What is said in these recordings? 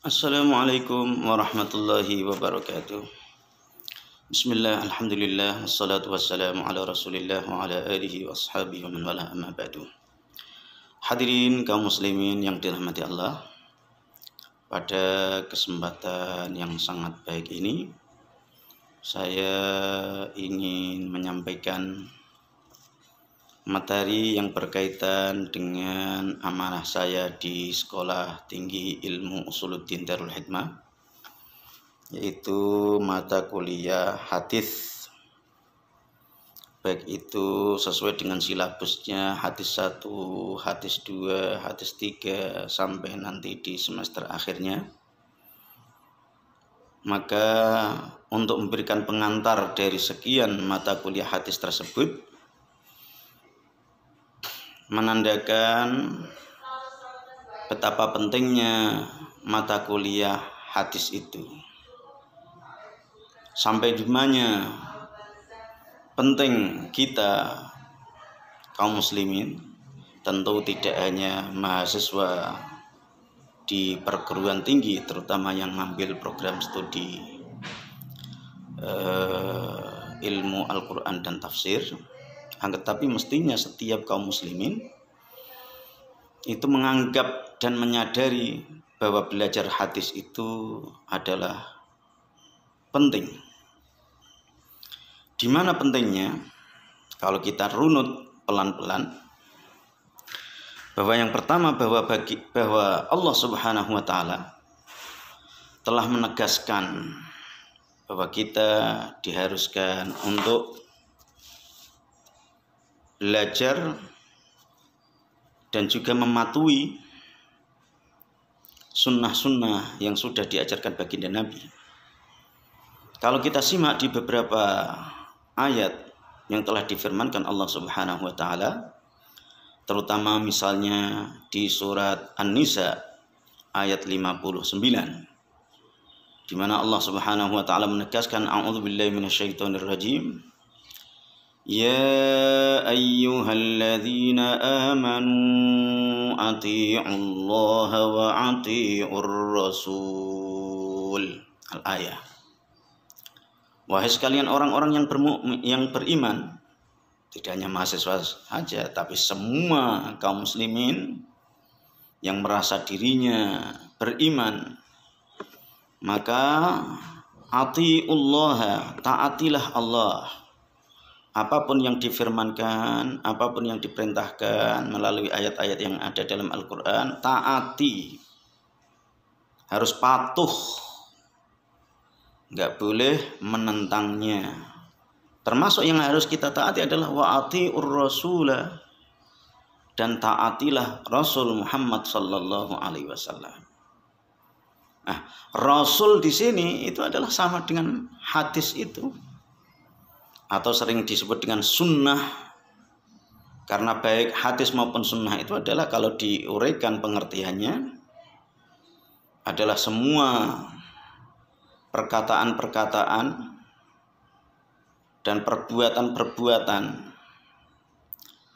Assalamualaikum warahmatullahi wabarakatuh. Bismillah, alhamdulillah, wassalatu wassalamu ala rasulillah wa ala alihi wa ashabihi wa man wala amma ba'du. Hadirin kaum muslimin yang dirahmati Allah, pada kesempatan yang sangat baik ini saya ingin menyampaikan materi yang berkaitan dengan amanah saya di Sekolah Tinggi Ilmu Usuluddin Darul Hikmah, yaitu mata kuliah hadis, baik itu sesuai dengan silabusnya hadis 1, hadis 2, hadis 3 sampai nanti di semester akhirnya. Maka untuk memberikan pengantar dari sekian mata kuliah hadis tersebut, menandakan betapa pentingnya mata kuliah hadis itu, sampai di mana penting kita kaum muslimin, tentu tidak hanya mahasiswa di perguruan tinggi, terutama yang mengambil program studi ilmu Al-Quran dan tafsir, tetapi mestinya setiap kaum muslimin itu menganggap dan menyadari bahwa belajar hadis itu adalah penting. Di mana pentingnya? Kalau kita runut pelan-pelan, bahwa yang pertama bahwa Allah Subhanahu wa taala telah menegaskan bahwa kita diharuskan untuk belajar dan juga mematuhi sunnah-sunnah yang sudah diajarkan baginda Nabi. Kalau kita simak di beberapa ayat yang telah difirmankan Allah Subhanahu wa taala, terutama misalnya di surat An-Nisa ayat 59, di mana Allah Subhanahu wa taala menegaskan, a'udzubillahi minasyaitonir rajim, Ya ayyuhalladzina amanu ati'ullaha wa ati'ur rasul. Al-ayah. Wahai sekalian orang-orang yang beriman, tidak hanya mahasiswa saja, tapi semua kaum muslimin yang merasa dirinya beriman, maka ati'ullaha, taatilah Allah. Apapun yang difirmankan, apapun yang diperintahkan melalui ayat-ayat yang ada dalam Al-Quran, taati, harus patuh, nggak boleh menentangnya. Termasuk yang harus kita taati adalah wa'ati'ur rasulah, dan taatilah Rasul Muhammad sallallahu alaihi wasallam. Nah, Rasul di sini itu adalah sama dengan hadis itu, atau sering disebut dengan sunnah, karena baik hadis maupun sunnah itu adalah, kalau diuraikan pengertiannya, adalah semua perkataan-perkataan dan perbuatan-perbuatan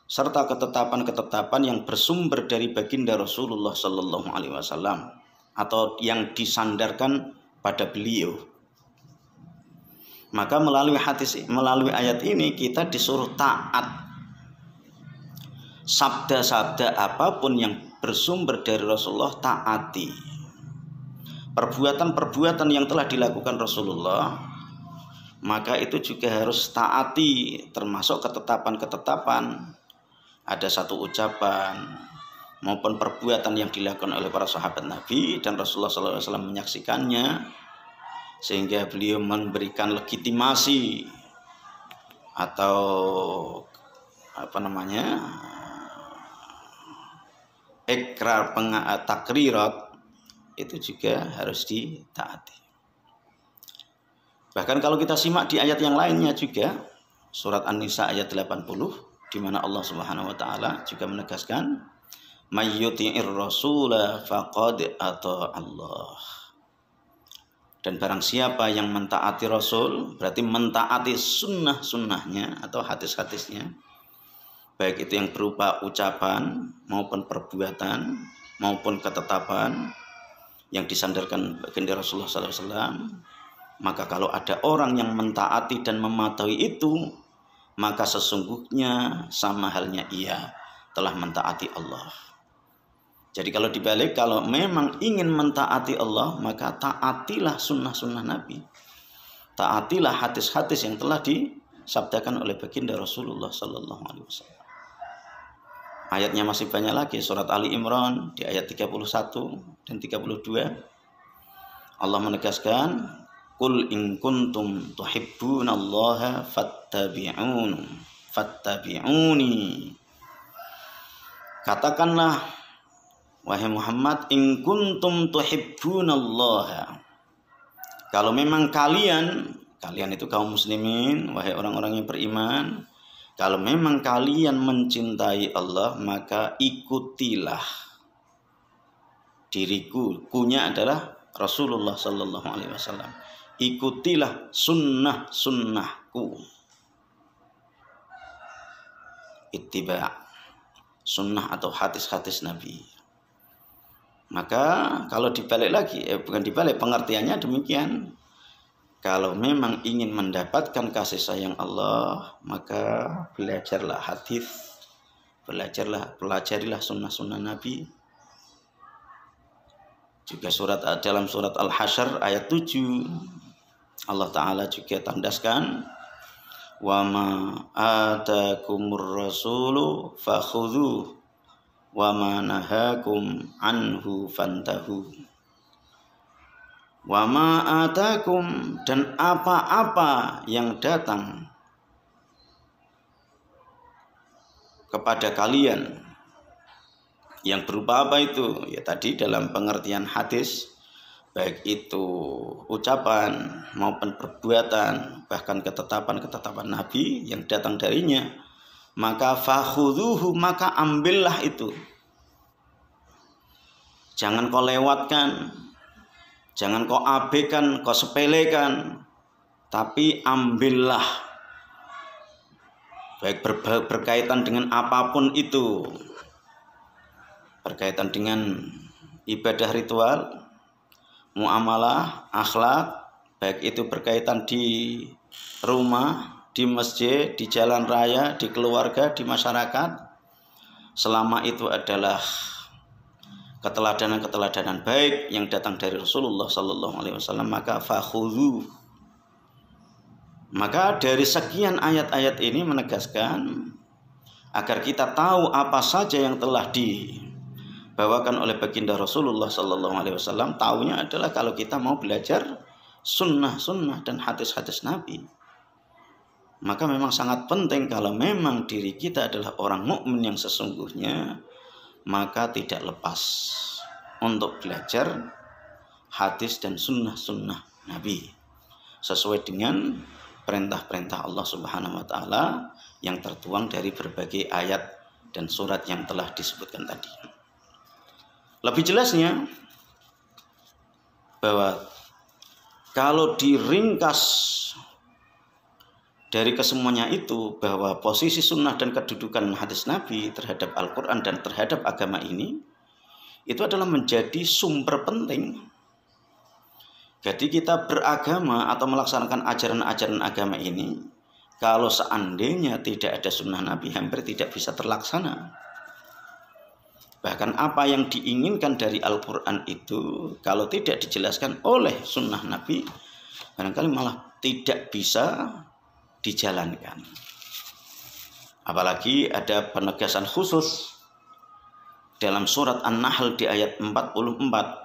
serta ketetapan-ketetapan yang bersumber dari baginda Rasulullah Sallallahu Alaihi Wasallam atau yang disandarkan pada beliau. Maka melalui ayat ini kita disuruh taat. Sabda-sabda apapun yang bersumber dari Rasulullah, taati. Perbuatan-perbuatan yang telah dilakukan Rasulullah, maka itu juga harus taati, termasuk ketetapan-ketetapan. Ada satu ucapan maupun perbuatan yang dilakukan oleh para sahabat Nabi dan Rasulullah SAW menyaksikannya, sehingga beliau memberikan legitimasi atau ikrar takrirat, itu juga harus ditaati. Bahkan kalau kita simak di ayat yang lainnya juga, surat An-Nisa ayat 80, di mana Allah Subhanahu wa taala juga menegaskan, may yuti'ir rasula faqad ata Allah. Dan barang siapa yang mentaati Rasul, berarti mentaati sunnah-sunnahnya atau hadis-hadisnya, baik itu yang berupa ucapan maupun perbuatan maupun ketetapan, yang disandarkan baginda Rasulullah SAW, maka kalau ada orang yang mentaati dan mematuhi itu, maka sesungguhnya sama halnya ia telah mentaati Allah. Jadi kalau dibalik, kalau memang ingin mentaati Allah, maka taatilah sunnah-sunnah Nabi. Taatilah hadis-hadis yang telah disabdakan oleh baginda Rasulullah Sallallahu Alaihi Wasallam. Ayatnya masih banyak lagi, surat Ali Imran di ayat 31 dan 32. Allah menegaskan, Qul in kuntum tuhibbunallaha fattabi'uni. Katakanlah, wahai Muhammad, in kuntum tuhibbunallaha. Kalau memang kalian itu kaum muslimin, wahai orang-orang yang beriman, kalau memang kalian mencintai Allah, maka ikutilah diriku. Kunya adalah Rasulullah Sallallahu Alaihi Wasallam. Ikutilah sunnah-sunnahku. Ittiba' sunnah atau hadis-hadis Nabi. Maka kalau dibalik lagi, bukan dibalik, pengertiannya demikian. Kalau memang ingin mendapatkan kasih sayang Allah, maka belajarlah hadis, pelajarilah sunnah-sunnah Nabi. Juga dalam surat Al-Hasyr ayat 7, Allah Ta'ala juga tandaskan, wa ma atakumur rasulu fakhudhuh wa ma nahakum anhu fantahu. Wa ma atakum, dan apa-apa yang datang kepada kalian, yang berupa apa itu? Ya tadi dalam pengertian hadis, baik itu ucapan maupun perbuatan, bahkan ketetapan-ketetapan Nabi yang datang darinya, maka fakhudhuhu, maka ambillah itu. Jangan kau lewatkan, jangan kau abaikan, kau sepelekan, tapi ambillah. Baik berkaitan dengan apapun itu, berkaitan dengan ibadah ritual, muamalah, akhlak, baik itu berkaitan di rumah, di masjid, di jalan raya, di keluarga, di masyarakat, selama itu adalah keteladanan baik yang datang dari Rasulullah Sallallahu Alaihi Wasallam, maka fakhudhu. Maka dari sekian ayat-ayat ini menegaskan agar kita tahu apa saja yang telah dibawakan oleh baginda Rasulullah Sallallahu Alaihi Wasallam. Taunya adalah kalau kita mau belajar sunnah-sunnah dan hadis-hadis Nabi, maka memang sangat penting kalau memang diri kita adalah orang mukmin yang sesungguhnya, maka tidak lepas untuk belajar hadis dan sunnah-sunnah Nabi sesuai dengan perintah-perintah Allah Subhanahu wa Ta'ala yang tertuang dari berbagai ayat dan surat yang telah disebutkan tadi. Lebih jelasnya bahwa kalau diringkas dari kesemuanya itu, bahwa posisi sunnah dan kedudukan hadis Nabi terhadap Al-Quran dan terhadap agama ini, itu adalah menjadi sumber penting. Jadi kita beragama atau melaksanakan ajaran-ajaran agama ini, kalau seandainya tidak ada sunnah Nabi, hampir tidak bisa terlaksana. Bahkan apa yang diinginkan dari Al-Quran itu, kalau tidak dijelaskan oleh sunnah Nabi, barangkali malah tidak bisa dijalankan. Apalagi ada penegasan khusus dalam surat An-Nahl di ayat 44,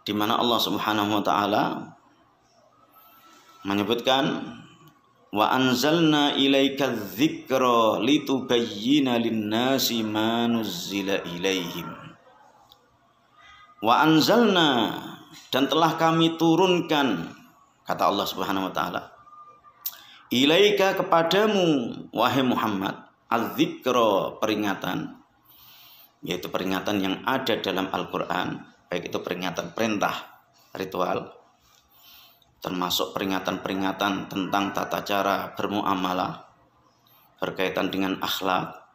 di mana Allah Subhanahu wa Ta'ala menyebutkan, wa anzalna ilaika dzikra litubayyina lin-nasi ma nuzzila ilaihim. Wa anzalna, dan telah kami turunkan, kata Allah Subhanahu wa Ta'ala, ilaika, kepadamu wahai Muhammad, az-dzikra, peringatan, yaitu peringatan yang ada dalam Al-Quran, baik itu peringatan perintah ritual, termasuk peringatan-peringatan tentang tata cara bermuamalah, berkaitan dengan akhlak,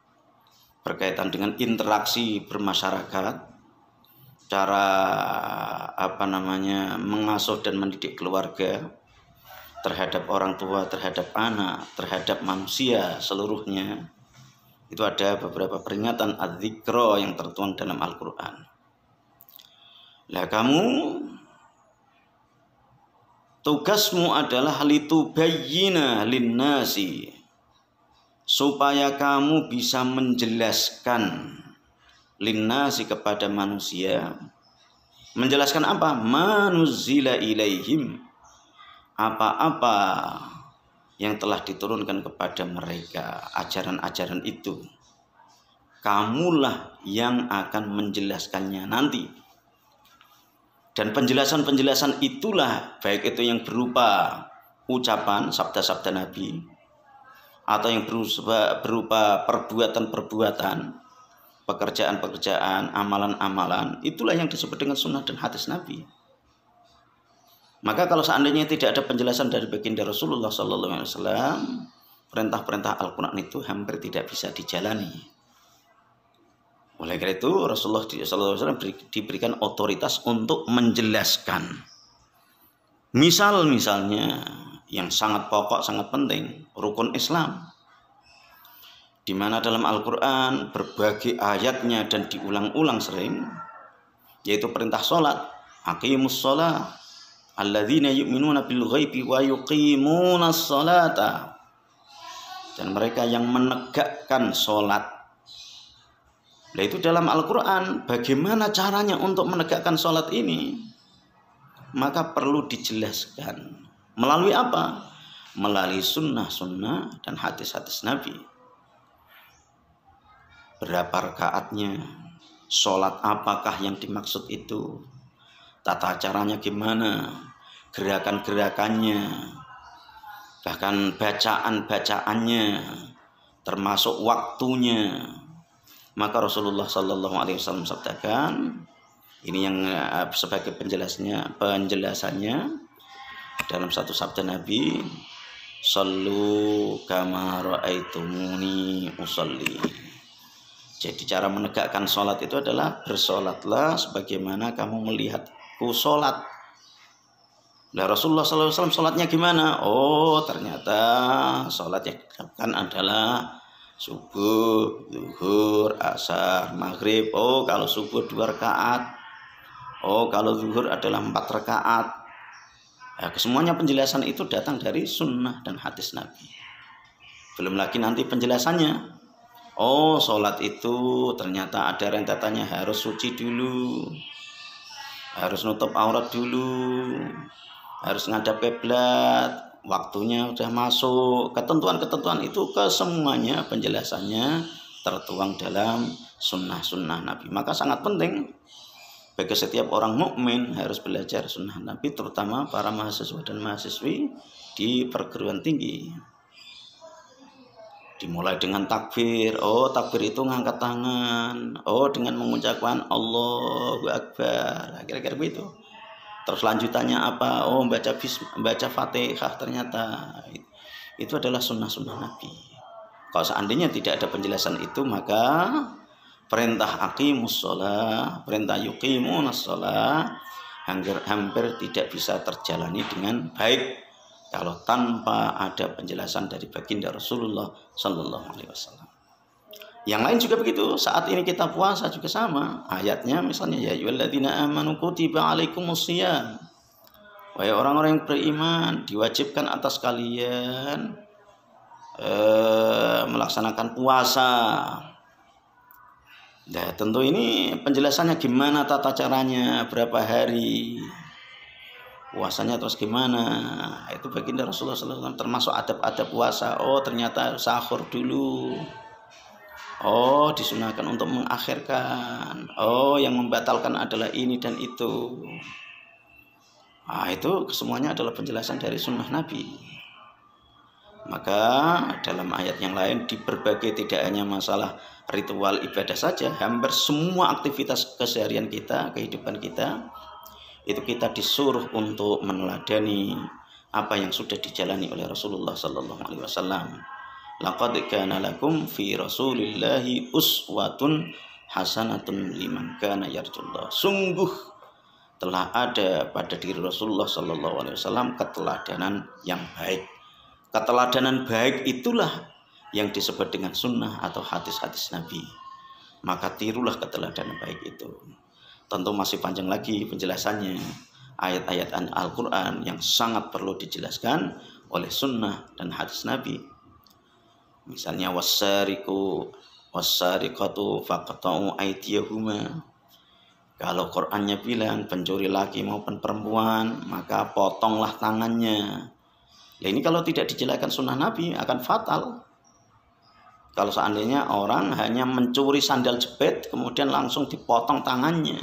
berkaitan dengan interaksi bermasyarakat, cara mengasuh dan mendidik keluarga, terhadap orang tua, terhadap anak, terhadap manusia seluruhnya, itu ada beberapa peringatan adzikra yang tertuang dalam Al-Quran. Lah kamu tugasmu adalah litubayyina linnasi, supaya kamu bisa menjelaskan linnasi kepada manusia. Menjelaskan apa? Manuzila ilaihim, apa-apa yang telah diturunkan kepada mereka, ajaran-ajaran itu. Kamulah yang akan menjelaskannya nanti. Dan penjelasan-penjelasan itulah, baik itu yang berupa ucapan, sabda-sabda Nabi, atau yang berupa perbuatan-perbuatan, pekerjaan-pekerjaan, amalan-amalan, itulah yang disebut dengan sunnah dan hadis Nabi. Maka kalau seandainya tidak ada penjelasan dari baginda Rasulullah SAW, perintah-perintah Al-Quran itu hampir tidak bisa dijalani. Oleh karena itu Rasulullah SAW diberikan otoritas untuk menjelaskan. Misalnya yang sangat pokok, sangat penting, rukun Islam, di mana dalam Al-Quran berbagai ayatnya dan diulang-ulang sering, yaitu perintah sholat, aqimus sholat, alladzina yu'minuna bil ghaibi wa yuqimunas sholata, dan mereka yang menegakkan sholat. Nah itu dalam Al-Quran, bagaimana caranya untuk menegakkan sholat ini? Maka perlu dijelaskan. Melalui apa? Melalui sunnah-sunnah dan hadis-hadis Nabi. Berapa rakaatnya? Sholat apakah yang dimaksud itu? Tata caranya gimana? Gerakan-gerakannya, bahkan bacaan-bacaannya, termasuk waktunya. Maka Rasulullah SAW sabdakan, ini yang sebagai penjelasannya dalam satu sabda Nabi, sallu kama ra'aitumuni usolli. Jadi cara menegakkan sholat itu adalah bersolatlah sebagaimana kamu melihatku sholat. Nah Rasulullah SAW sholatnya gimana? Oh ternyata sholat yang dilakukan adalah subuh, zuhur, asar, maghrib. Oh kalau subuh 2 rakaat. Oh kalau zuhur adalah 4 rakaat. Nah, semuanya penjelasan itu datang dari sunnah dan hadis Nabi. Belum lagi nanti penjelasannya. Oh sholat itu ternyata ada rentetannya, harus suci dulu, harus nutup aurat dulu, harus ngadap kiblat, waktunya sudah masuk, ketentuan-ketentuan itu kesemuanya penjelasannya tertuang dalam sunnah-sunnah Nabi. Maka sangat penting bagi setiap orang mukmin harus belajar sunnah Nabi, terutama para mahasiswa dan mahasiswi di perguruan tinggi. Dimulai dengan takbir. Oh takbir itu ngangkat tangan. Oh dengan mengucapkan Allahu Akbar. Kira-kira begitu. Terus lanjutannya apa? Oh baca Fatihah. Ternyata itu adalah sunnah-sunnah Nabi. Kalau seandainya tidak ada penjelasan itu, maka perintah aqimus shalah, perintah yuqimunas shalah hampir tidak bisa terjalani dengan baik kalau tanpa ada penjelasan dari baginda Rasulullah Sallallahu Alaihi Wasallam. Yang lain juga begitu. Saat ini kita puasa juga sama. Ayatnya misalnya ya ayyuhalladzina amanu kutiba alaikumusiyam. Wahai orang-orang yang beriman, diwajibkan atas kalian melaksanakan puasa. Nah, tentu ini penjelasannya gimana, tata caranya, berapa hari puasanya, terus gimana. Itu baginda Rasulullah SAW termasuk adab-adab puasa. Oh ternyata sahur dulu. Oh disunahkan untuk mengakhirkan. Oh yang membatalkan adalah ini dan itu. Nah itu semuanya adalah penjelasan dari sunnah Nabi. Maka dalam ayat yang lain, di berbagai, tidak hanya masalah ritual ibadah saja, hampir semua aktivitas keseharian kita, kehidupan kita, itu kita disuruh untuk meneladani apa yang sudah dijalani oleh Rasulullah Sallallahu Alaihi Wasallam. Laqad kana lakum fi Rasulillahi uswatun hasanatun liman kana yarjullah. Sungguh telah ada pada diri Rasulullah sallallahu alaihi wasallam keteladanan yang baik. Keteladanan baik itulah yang disebut dengan sunnah atau hadis-hadis Nabi. Maka tirulah keteladanan baik itu. Tentu masih panjang lagi penjelasannya. Ayat-ayat Al-Quran yang sangat perlu dijelaskan oleh sunnah dan hadis Nabi. Misalnya wassariqu wassariqatu faqta'u aydiyahuma. Kalau Qur'annya bilang pencuri laki maupun perempuan, maka potonglah tangannya. Nah, ini kalau tidak dijelaskan sunnah Nabi akan fatal. Kalau seandainya orang hanya mencuri sandal jepit kemudian langsung dipotong tangannya.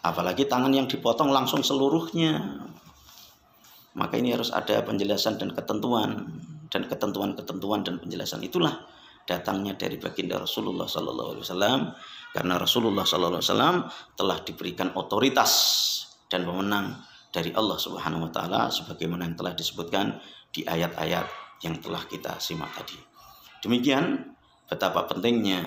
Apalagi tangan yang dipotong langsung seluruhnya. Maka ini harus ada penjelasan dan ketentuan. Dan ketentuan-ketentuan dan penjelasan itulah datangnya dari baginda Rasulullah SAW. Karena Rasulullah SAW telah diberikan otoritas dan wewenang dari Allah Subhanahu wa taala sebagaimana yang telah disebutkan di ayat-ayat yang telah kita simak tadi. Demikian betapa pentingnya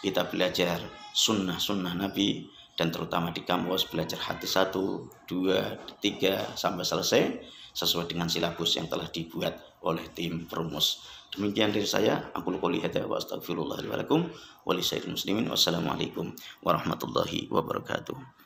kita belajar sunnah-sunnah Nabi dan terutama di kampus belajar hadis 1, 2, 3 sampai selesai sesuai dengan silabus yang telah dibuat oleh tim perumus. Demikian dari saya. Aku qouli hadza wa astaghfirullah li wa lakum wa lisa'iril muslimin. Wassalamualaikum warahmatullahi wabarakatuh.